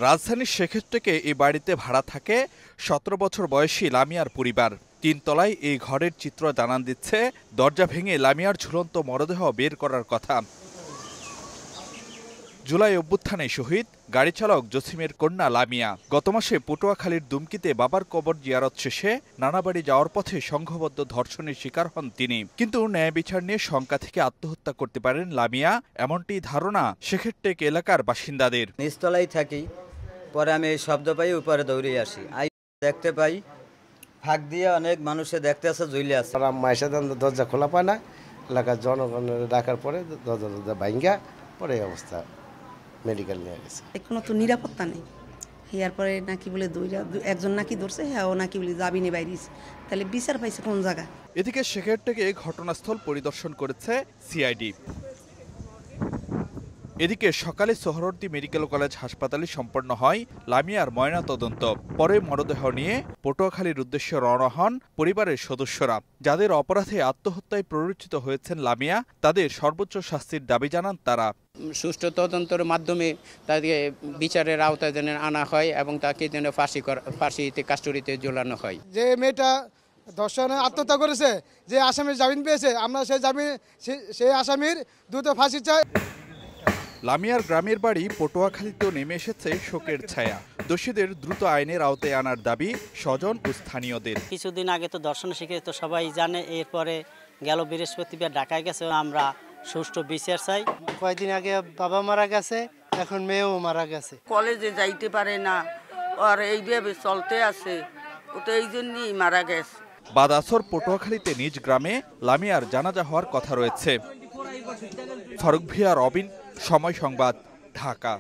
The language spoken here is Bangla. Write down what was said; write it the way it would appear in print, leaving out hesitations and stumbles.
রাজধানীর সেক্ষেত্রে এই বাড়িতে ভাড়া থাকে ১৭ বছর বয়সী লামিয়ার পরিবার। ৩ তলায় এই ঘরের চিত্র জানান দিচ্ছে দরজা ভেঙে লামিয়ার ঝুলন্ত মরদেহ বের করার কথা। জুলাই অভ্যুত্থানে শহীদ গাড়ি চালক জসিমের কন্যা লামিয়া গত মাসে পটুয়াখালীর দুমকিতে বাবার কবর জিয়ারত শেষে নানা বাড়ি যাওয়ার পথে সংঘবদ্ধ ধর্ষণের শিকার হন তিনি। কিন্তু ন্যায় বিচার নিয়ে শঙ্কা থেকে আত্মহত্যা করতে পারেন লামিয়া, এমনটি ধারণা শেখেরটেক এলাকার বাসিন্দাদের। নিচতলায় থাকি, পরে আমি এই শব্দ পাই, উপরে দৌড়ে আসি, দেখতে পাই ফাঁক দিয়ে অনেক মানুষে দেখতে আসে, ঝুলে আছে। মাইসা দরজা খোলা পায় না, এলাকার জনগণের ডাকার পরে দরজা ভাঙ্গা পরে এই অবস্থা মেডিকেল নিয়ে গেছে। কোনো তো নিরাপত্তা নেই। হিয়ার পরে নাকি বলে একজন নাকি ধরছে, হ্যাঁ ও নাকি বলে যাবিনি বাইরিস, তাহলে বিচার পাইছে কোন জায়গা? এদিকে শেখেরটেকে ঘটনাস্থল পরিদর্শন করেছে সিআইডি। এদিকে সকালে সোহরাওয়ার্দী মেডিকেল কলেজ হাসপাতালে সম্পন্ন হয় লামিয়ার ময়নাতদন্ত। পরে মরদেহ নিয়ে পটুয়াখালীর উদ্দেশ্যে রওনা হন পরিবারের সদস্যরা। যাদের অপরাধে আত্মহত্যায় প্ররোচিত হয়েছেন লামিয়া, তাদের সর্বোচ্চ শাস্তির দাবি জানান তারা। সুষ্ঠু তদন্তের মাধ্যমে তাকে বিচারের আওতায় যেন আনা হয় এবং তাকে যেন ফাঁসিতে কাস্টডিতে ঝোলানো হয়। যে মেয়েটা ধর্ষণে আত্মহত্যা করেছে, যে আসামির জামিন পেয়েছে, আমরা সেই আসামির দ্রুত ফাঁসি চাই। লামিয়ার গ্রামের বাড়ি পটুয়াখালীতেও নেমে এসেছে শোকের ছায়া। দোষীদের দ্রুত আইনের আওতায় আনার দাবি স্বজন ও স্থানীয়দের। কিছুদিন আগে তো দর্শন শিখে তো সবাই জানে, এরপরে গেল বৃহস্পতিবার ঢাকায় গেছে। আমরা সুষ্ঠু বিচার চাই। কয়েকদিন আগে বাবা মারা গেছে, এখন মেয়েও মারা গেছে। কলেজে যাইতে পারে না, আর এইভাবে চলতে আছে, ও তো এই জন্যই মারা গেছে। বাদ আসর পটুয়াখালীতে নিজ গ্রামে লামিয়ার জানাজা হওয়ার কথা রয়েছে। ফারুক ভিয়া, রবিন, সময় সংবাদ, ঢাকা।